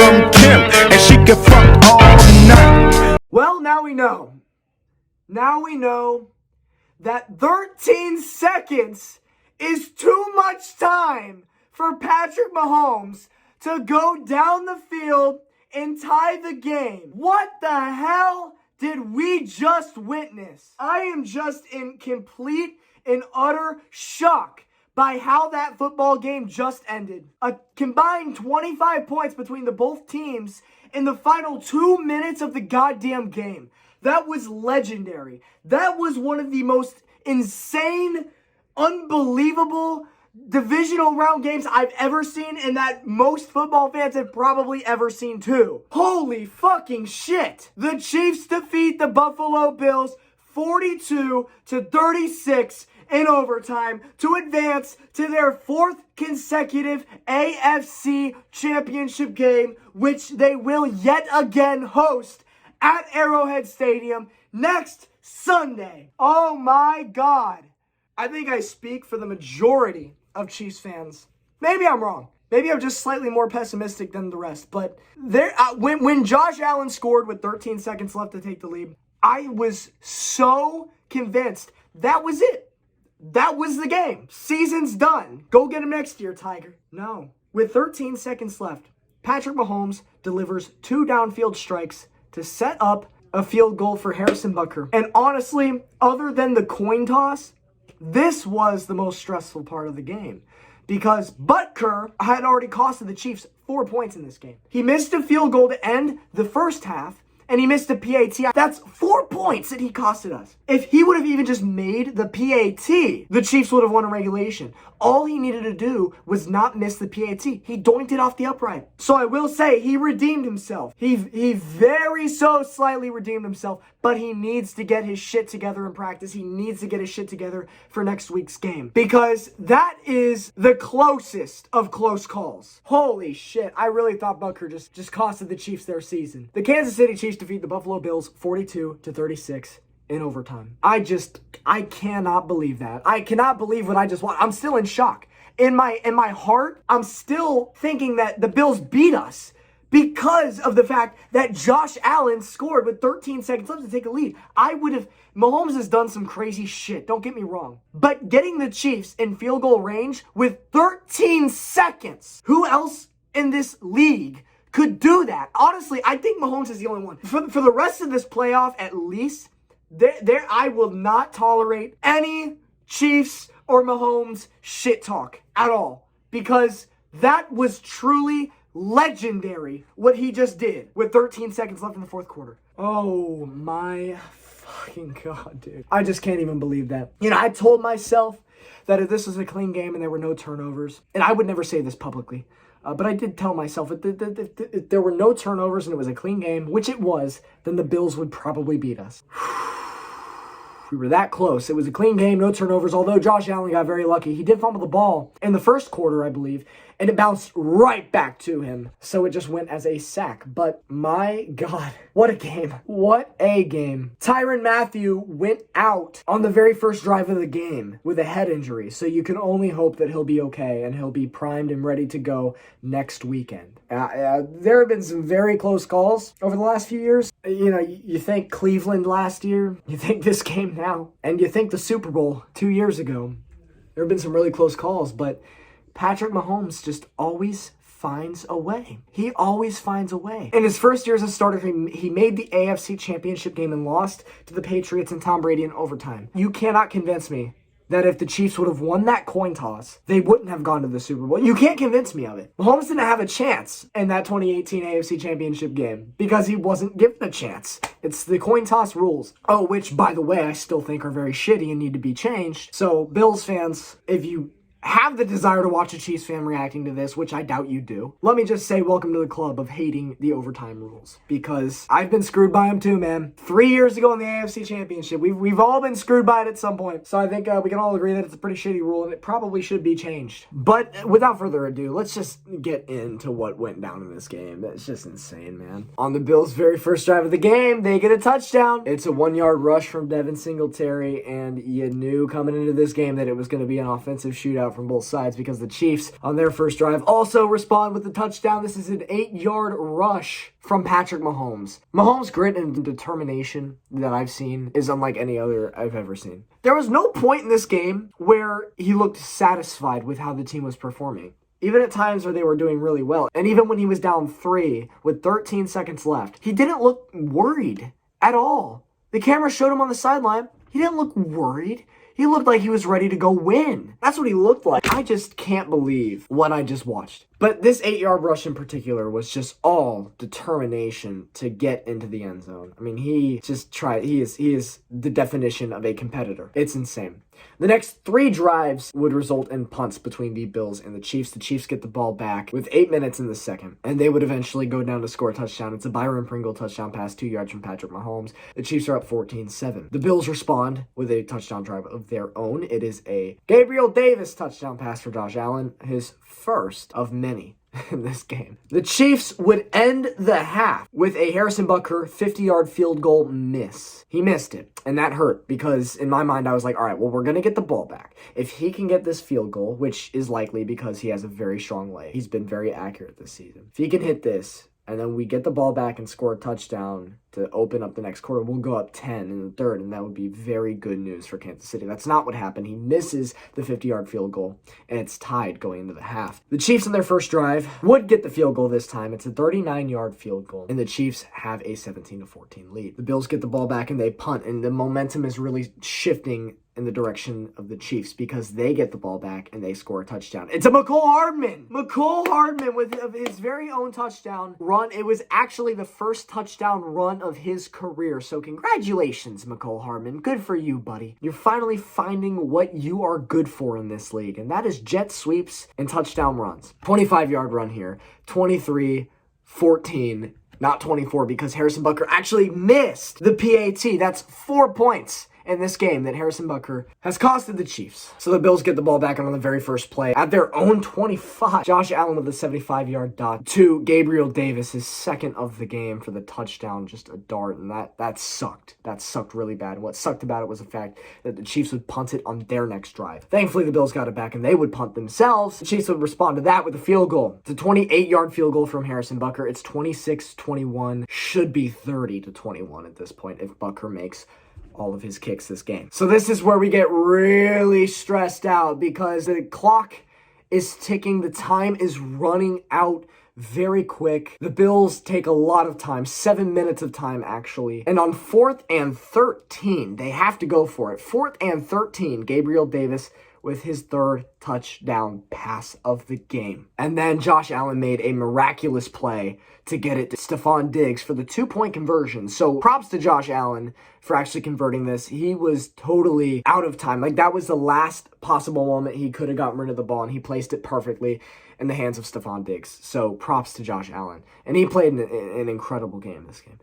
from Kim, and she can fuck all night. Well, now we know. Now we know that 13 seconds is too much time for Patrick Mahomes to go down the field and tie the game. What the hell did we just witness? I am just in complete and utter shock by how that football game just ended. A combined 25 points between the both teams in the final 2 minutes of the goddamn game. That was legendary. That was one of the most insane, unbelievable divisional round games I've ever seen, and that most football fans have probably ever seen too. Holy fucking shit. The Chiefs defeat the Buffalo Bills 42-36 in overtime to advance to their fourth consecutive AFC championship game, which they will yet again host at Arrowhead Stadium next Sunday. Oh my God. I think I speak for the majority of Chiefs fans. Maybe I'm wrong. Maybe I'm just slightly more pessimistic than the rest. But when Josh Allen scored with 13 seconds left to take the lead, I was so convinced that was it. That was the game. Season's done. Go get him next year, Tiger. No. With 13 seconds left, Patrick Mahomes delivers 2 downfield strikes to set up a field goal for Harrison Butker. And honestly, other than the coin toss, this was the most stressful part of the game because Butker had already costed the Chiefs 4 points in this game. He missed a field goal to end the first half, and he missed a PAT. That's 4 points that he costed us. If he would have even just made the PAT, the Chiefs would have won in regulation. All he needed to do was not miss the PAT. He doinked it off the upright. So I will say he redeemed himself. He very so slightly redeemed himself, but he needs to get his shit together in practice. He needs to get his shit together for next week's game because that is the closest of close calls. Holy shit. I really thought Butker just costed the Chiefs their season. The Kansas City Chiefs defeat the Buffalo Bills 42-36 in overtime. I cannot believe that. I cannot believe what I just watched. I'm still in shock. In my heart, I'm still thinking that the Bills beat us because of the fact that Josh Allen scored with 13 seconds left to take a lead. Mahomes has done some crazy shit, don't get me wrong. But getting the Chiefs in field goal range with 13 seconds, who else in this league could do that? Honestly, I think Mahomes is the only one. For the rest of this playoff, at least, I will not tolerate any Chiefs or Mahomes shit talk at all. Because that was truly legendary what he just did with 13 seconds left in the fourth quarter. Oh my fucking God, dude. I just can't even believe that. I told myself that if this was a clean game and there were no turnovers, and I would never say this publicly, but I did tell myself if there were no turnovers and it was a clean game, which it was, then the Bills would probably beat us. We were that close. It was a clean game, no turnovers, although Josh Allen got very lucky. He did fumble the ball in the first quarter, I believe, and it bounced right back to him. So it just went as a sack. But my God, what a game. What a game. Tyrann Mathieu went out on the very first drive of the game with a head injury. So you can only hope that he'll be okay and he'll be primed and ready to go next weekend. There have been some very close calls over the last few years. You think Cleveland last year, you think this game now, and you think the Super Bowl 2 years ago. There have been some really close calls, but Patrick Mahomes just always finds a way. He always finds a way. In his first year as a starter, he made the AFC Championship game and lost to the Patriots and Tom Brady in overtime. You cannot convince me that if the Chiefs would have won that coin toss, they wouldn't have gone to the Super Bowl. You can't convince me of it. Mahomes didn't have a chance in that 2018 AFC Championship game because he wasn't given a chance. It's the coin toss rules. Oh, which, by the way, I still think are very shitty and need to be changed. So, Bills fans, if you have the desire to watch a Chiefs fan reacting to this, which I doubt you do, let me just say welcome to the club of hating the overtime rules, because I've been screwed by them too, man. 3 years ago in the AFC Championship, we've all been screwed by it at some point. So I think we can all agree that it's a pretty shitty rule and it probably should be changed. But without further ado, let's just get into what went down in this game. It's just insane, man. On the Bills' very first drive of the game, they get a touchdown. It's a 1-yard rush from Devin Singletary, and you knew coming into this game that it was going to be an offensive shootout out from both sides because the Chiefs, on their first drive, also respond with the touchdown. This is an 8-yard rush from Patrick Mahomes. Mahomes' grit and determination that I've seen is unlike any other I've ever seen. There was no point in this game where he looked satisfied with how the team was performing. Even at times where they were doing really well. And even when he was down 3 with 13 seconds left, he didn't look worried at all. The camera showed him on the sideline. He didn't look worried. He looked like he was ready to go win. That's what he looked like. I just can't believe what I just watched. But this 8-yard rush in particular was just all determination to get into the end zone. I mean, he just tried. He is the definition of a competitor. It's insane. The next 3 drives would result in punts between the Bills and the Chiefs. The Chiefs get the ball back with 8 minutes in the second, and they would eventually go down to score a touchdown. It's a Byron Pringle touchdown pass, 2 yards from Patrick Mahomes. The Chiefs are up 14-7. The Bills respond with a touchdown drive of their own. It is a Gabriel Davis touchdown pass for Josh Allen, his first of many in this game. The Chiefs would end the half with a Harrison Butker 50-yard field goal miss. He missed it, and that hurt because in my mind I was like, all right, well, we're going to get the ball back. If he can get this field goal, which is likely because he has a very strong leg, he's been very accurate this season. If he can hit this, and then we get the ball back and score a touchdown to open up the next quarter, we'll go up 10 in the third, and that would be very good news for Kansas City. That's not what happened. He misses the 50-yard field goal, and it's tied going into the half. The Chiefs in their first drive would get the field goal this time. It's a 39-yard field goal, and the Chiefs have a 17-14 lead. The Bills get the ball back, and they punt, and the momentum is really shifting in the direction of the Chiefs because they get the ball back and they score a touchdown. It's a McCole Hardman! McCole Hardman with his very own touchdown run. It was actually the first touchdown run of his career. So congratulations, McCole Hardman. Good for you, buddy. You're finally finding what you are good for in this league, and that is jet sweeps and touchdown runs. 25-yard run here. 23-14. Not 24 because Harrison Butker actually missed the PAT. That's 4 points in this game that Harrison Butker has costed the Chiefs. So the Bills get the ball back on the very first play at their own 25. Josh Allen with a 75-yard dot to Gabriel Davis, his second of the game for the touchdown, just a dart, and that sucked. That sucked really bad. And what sucked about it was the fact that the Chiefs would punt it on their next drive. Thankfully, the Bills got it back, and they would punt themselves. The Chiefs would respond to that with a field goal. It's a 28-yard field goal from Harrison Butker. It's 26-21. Should be 30-21 at this point if Butker makes all of his kicks this game. So this is where we get really stressed out because the clock is ticking. The time is running out very quick. The Bills take a lot of time, 7 minutes of time actually. And on 4th and 13, they have to go for it. 4th and 13, Gabriel Davis with his third touchdown pass of the game. And then Josh Allen made a miraculous play to get it to Stephon Diggs for the 2-point conversion. So props to Josh Allen for actually converting this. He was totally out of time. Like, that was the last possible moment he could have gotten rid of the ball, and he placed it perfectly in the hands of Stephon Diggs. So props to Josh Allen. And he played an incredible game this game.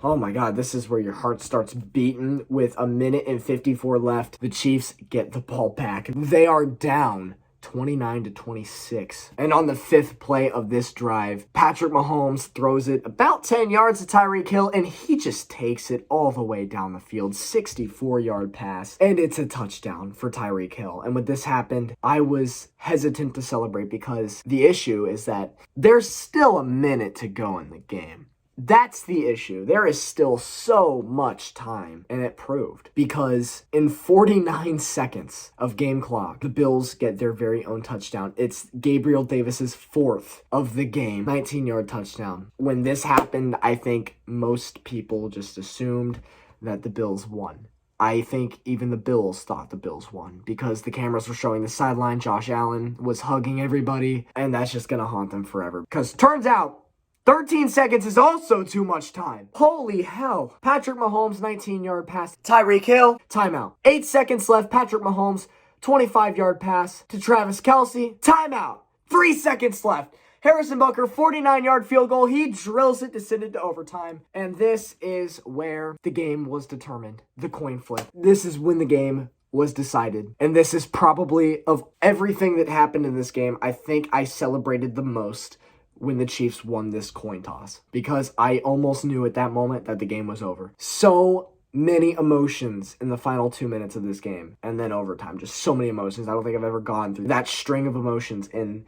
Oh my God, this is where your heart starts beating with 1 minute and 54 left. The Chiefs get the ball back. They are down 29-26. And on the 5th play of this drive, Patrick Mahomes throws it about 10 yards to Tyreek Hill, and he just takes it all the way down the field. 64-yard pass, and it's a touchdown for Tyreek Hill. And when this happened, I was hesitant to celebrate because the issue is that there's still a minute to go in the game. That's the issue. There is still so much time, and it proved. Because in 49 seconds of game clock, the Bills get their very own touchdown. It's Gabriel Davis's 4th of the game, 19-yard touchdown. When this happened, I think most people just assumed that the Bills won. I think even the Bills thought the Bills won because the cameras were showing the sideline. Josh Allen was hugging everybody, and that's just going to haunt them forever. Because turns out, 13 seconds is also too much time. Holy hell. Patrick Mahomes, 19-yard pass. Tyreek Hill, timeout. 8 seconds left. Patrick Mahomes, 25-yard pass to Travis Kelce. Timeout. 3 seconds left. Harrison Butker, 49-yard field goal. He drills it to send it to overtime. And this is where the game was determined. The coin flip. This is when the game was decided. And this is probably, of everything that happened in this game, I think I celebrated the most when the Chiefs won this coin toss, because I almost knew at that moment that the game was over. So many emotions in the final 2 minutes of this game. And then overtime, just so many emotions. I don't think I've ever gone through that string of emotions in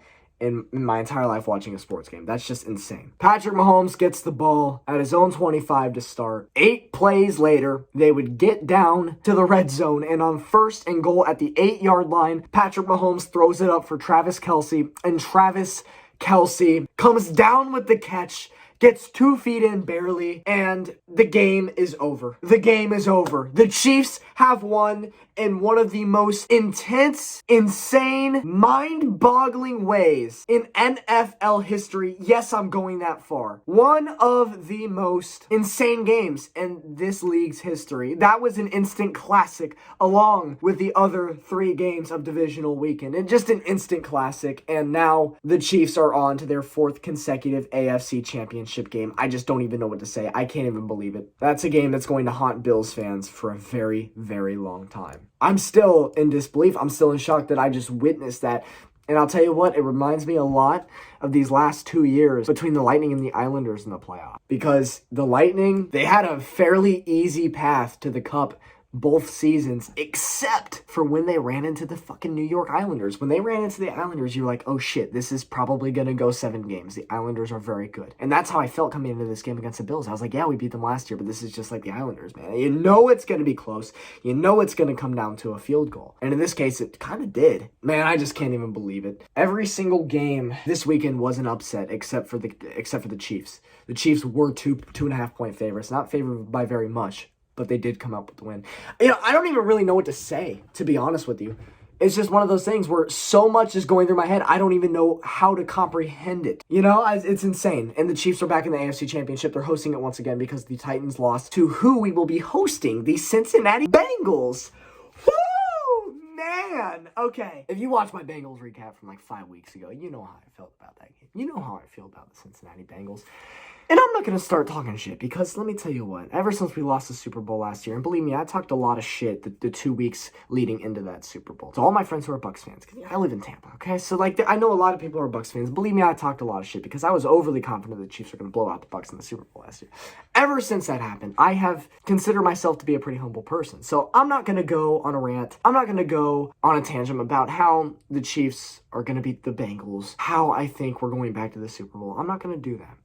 my entire life watching a sports game. That's just insane. Patrick Mahomes gets the ball at his own 25 to start. 8 plays later, they would get down to the red zone, and on 1st and goal at the 8-yard line, Patrick Mahomes throws it up for Travis Kelce, and Travis Kelce comes down with the catch, gets 2 feet in barely, and the game is over. The game is over. The Chiefs have won in one of the most intense, insane, mind-boggling ways in NFL history. Yes, I'm going that far. One of the most insane games in this league's history. That was an instant classic along with the other 3 games of divisional weekend. And just an instant classic. And now the Chiefs are on to their 4th consecutive AFC championship game. I just don't even know what to say. I can't even believe it. That's a game that's going to haunt Bills fans for a very, very long time. I'm still in disbelief. I'm still in shock that I just witnessed that. And I'll tell you what, it reminds me a lot of these last 2 years between the Lightning and the Islanders in the playoffs. Because the Lightning, they had a fairly easy path to the Cup both seasons, except for when they ran into the fucking New York Islanders. When they ran into the Islanders, you're like, oh shit, this is probably going to go 7 games. The Islanders are very good. And that's how I felt coming into this game against the Bills. I was like, yeah, we beat them last year, but this is just like the Islanders, man. You know it's going to be close. You know it's going to come down to a field goal. And in this case, it kind of did. Man, I just can't even believe it. Every single game this weekend was an upset except for the Chiefs. The Chiefs were 2.5 point favorites, not favored by very much, but they did come up with the win. I don't even really know what to say, to be honest with you. It's just one of those things where so much is going through my head, I don't even know how to comprehend it. It's insane. And the Chiefs are back in the AFC Championship. They're hosting it once again because the Titans lost to who we will be hosting, the Cincinnati Bengals. Woo! Man! Okay. If you watched my Bengals recap from like 5 weeks ago, you know how I felt about that game. You know how I feel about the Cincinnati Bengals. And I'm not going to start talking shit because let me tell you what, ever since we lost the Super Bowl last year, and believe me, I talked a lot of shit the 2 weeks leading into that Super Bowl. To all my friends who are Bucks fans, because I live in Tampa, okay? So I know a lot of people are Bucks fans. Believe me, I talked a lot of shit because I was overly confident the Chiefs were going to blow out the Bucks in the Super Bowl last year. Ever since that happened, I have considered myself to be a pretty humble person. So I'm not going to go on a rant. I'm not going to go on a tangent about how the Chiefs are going to beat the Bengals, how I think we're going back to the Super Bowl. I'm not going to do that.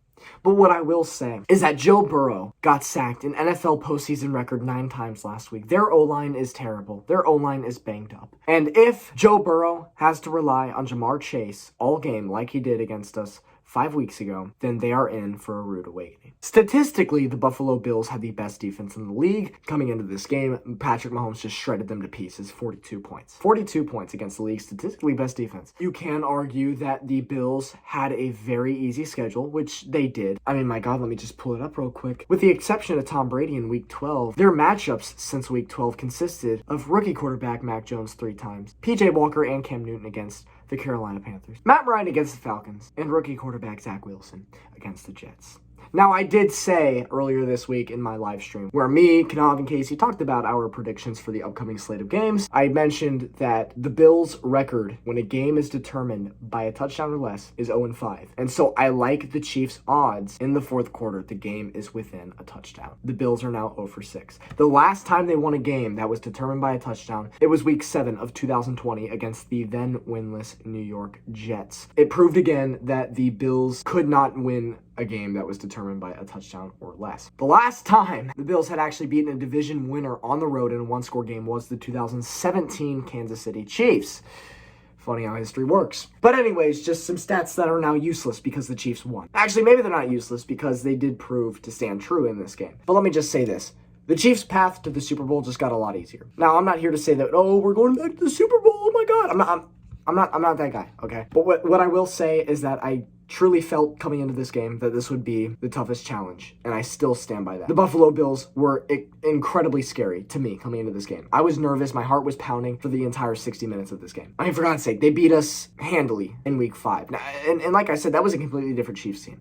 But what I will say is that Joe Burrow got sacked, an NFL postseason record 9 times last week. Their O-line is terrible. Their O-line is banged up. And if Joe Burrow has to rely on Jamar Chase all game like he did against us 5 weeks ago, then they are in for a rude awakening. Statistically, the Buffalo Bills had the best defense in the league. Coming into this game, Patrick Mahomes just shredded them to pieces, 42 points. 42 points against the league's statistically best defense. You can argue that the Bills had a very easy schedule, which they did. I mean, my God, let me just pull it up real quick. With the exception of Tom Brady in Week 12, their matchups since Week 12 consisted of rookie quarterback Mac Jones 3 times, PJ Walker and Cam Newton against the Carolina Panthers, Matt Ryan against the Falcons, and rookie quarterback Zach Wilson against the Jets. Now, I did say earlier this week in my live stream, where me, Kanav, and Casey talked about our predictions for the upcoming slate of games, I mentioned that the Bills' record when a game is determined by a touchdown or less is 0-5. And so I like the Chiefs' odds in the fourth quarter. The game is within a touchdown. The Bills are now 0-6. The last time they won a game that was determined by a touchdown, it was Week 7 of 2020 against the then winless New York Jets. It proved again that the Bills could not win a game that was determined by a touchdown or less. The last time the Bills had actually beaten a division winner on the road in a one-score game was the 2017 Kansas City Chiefs. Funny how history works. But anyways, just some stats that are now useless because the Chiefs won. Actually, maybe they're not useless because they did prove to stand true in this game. But let me just say this. The Chiefs' path to the Super Bowl just got a lot easier. Now, I'm not here to say that, oh, we're going back to the Super Bowl. Oh my God. I'm not that guy, okay? But what I will say is that I truly felt coming into this game that this would be the toughest challenge, and I still stand by that. The Buffalo Bills were incredibly scary to me coming into this game. I was nervous. My heart was pounding for the entire 60 minutes of this game. I mean, for God's sake, they beat us handily in Week 5. Now, and like I said, that was a completely different Chiefs team.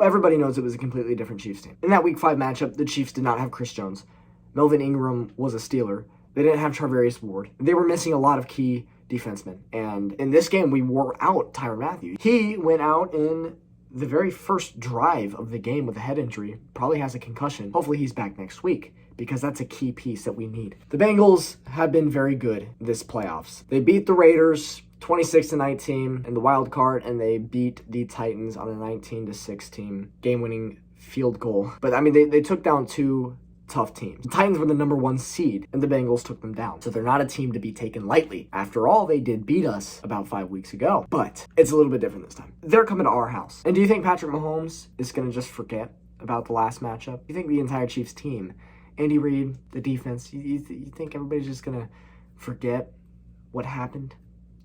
Everybody knows it was a completely different Chiefs team. In that Week 5 matchup, the Chiefs did not have Chris Jones. Melvin Ingram was a Steeler. They didn't have Charvarius Ward. They were missing a lot of key defensemen. And in this game, we wore out Tyrann Mathieu. He went out in the very first drive of the game with a head injury, probably has a concussion. Hopefully he's back next week, because that's a key piece that we need. The Bengals have been very good this playoffs. They beat the Raiders 26-19 in the wild card, and they beat the Titans on a 19-16 game-winning field goal. But I mean, they took down two tough teams. The Titans were the number 1 seed, and the Bengals took them down. So they're not a team to be taken lightly. After all, they did beat us about 5 weeks ago. But it's a little bit different this time. They're coming to our house. And do you think Patrick Mahomes is going to just forget about the last matchup? You think the entire Chiefs team, Andy Reid, the defense, you think everybody's just going to forget what happened?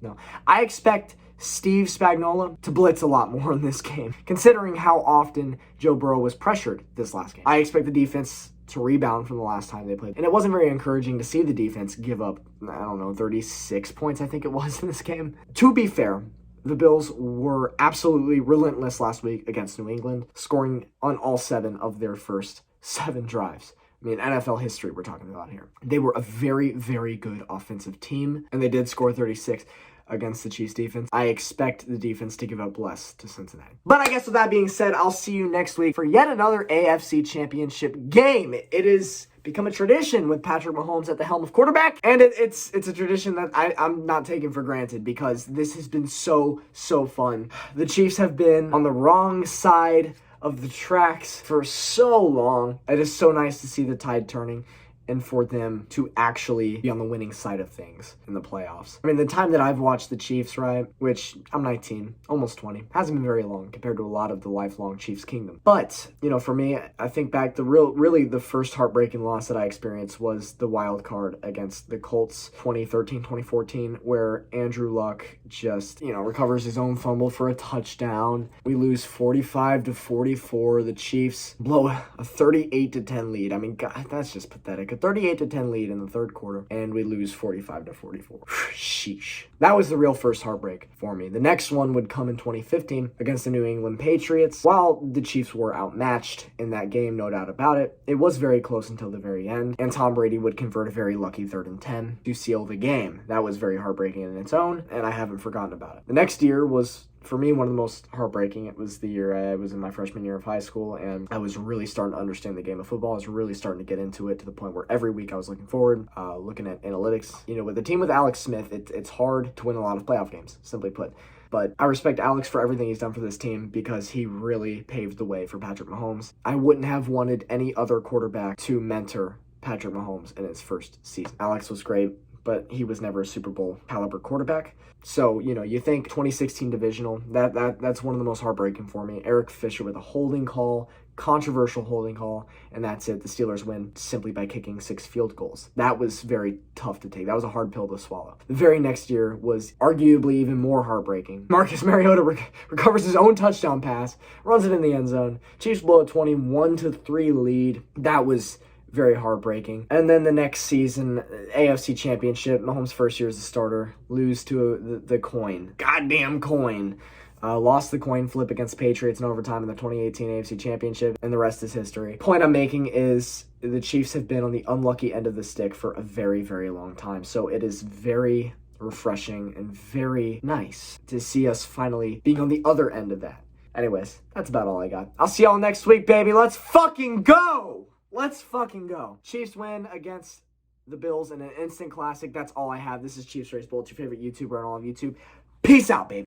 No. I expect Steve Spagnuolo to blitz a lot more in this game, considering how often Joe Burrow was pressured this last game. I expect the defense to rebound from the last time they played. And it wasn't very encouraging to see the defense give up, 36 points, I think it was, in this game. To be fair, the Bills were absolutely relentless last week against New England, scoring on all 7 of their first 7 drives. I mean, NFL history we're talking about here. They were a very, very good offensive team, and they did score 36 against the Chiefs defense. I expect the defense to give up less to Cincinnati. But I guess with that being said, I'll see you next week for yet another AFC Championship game. It has become a tradition with Patrick Mahomes at the helm of quarterback, and it's a tradition that I'm not taking for granted, because this has been so fun. The Chiefs have been on the wrong side of the tracks for so long. It is so nice to see the tide turning and for them to actually be on the winning side of things in the playoffs. I mean, the time that I've watched the Chiefs, right, which I'm 19, almost 20, hasn't been very long compared to a lot of the lifelong Chiefs kingdom. But, for me, I think back, really the first heartbreaking loss that I experienced was the wild card against the Colts 2013, 2014, where Andrew Luck just, recovers his own fumble for a touchdown. We lose 45-44. The Chiefs blow a 38-10 lead. I mean, God, that's just pathetic. A 38-10 lead in the third quarter, and we lose 45-44. Sheesh. That was the real first heartbreak for me. The next one would come in 2015 against the New England Patriots. While the Chiefs were outmatched in that game, no doubt about it, it was very close until the very end, and Tom Brady would convert a very lucky 3rd and 10 to seal the game. That was very heartbreaking in its own, and I haven't forgotten about it. The next year was, for me, one of the most heartbreaking. It was the year I was in my freshman year of high school, and I was really starting to understand the game of football. I was really starting to get into it to the point where every week I was looking forward, looking at analytics. With the team with Alex Smith, it's hard to win a lot of playoff games, simply put. But I respect Alex for everything he's done for this team, because he really paved the way for Patrick Mahomes. I wouldn't have wanted any other quarterback to mentor Patrick Mahomes in his first season. Alex was great, but he was never a Super Bowl caliber quarterback. So, you think 2016 divisional, that's one of the most heartbreaking for me. Eric Fisher with a holding call, controversial holding call, and that's it. The Steelers win simply by kicking 6 field goals. That was very tough to take. That was a hard pill to swallow. The very next year was arguably even more heartbreaking. Marcus Mariota recovers his own touchdown pass, runs it in the end zone. Chiefs blow a 21-3 lead. That was very heartbreaking. And then the next season, AFC Championship, Mahomes' first year as a starter, lose to the coin. Goddamn coin. Lost the coin flip against Patriots in overtime in the 2018 AFC Championship, and the rest is history. Point I'm making is the Chiefs have been on the unlucky end of the stick for a very, very long time. So it is very refreshing and very nice to see us finally being on the other end of that. Anyways, that's about all I got. I'll see y'all next week, baby. Let's fucking go! Let's fucking go. Chiefs win against the Bills in an instant classic. That's all I have. This is Chiefs Race Bowl, your favorite YouTuber on all of YouTube. Peace out, baby.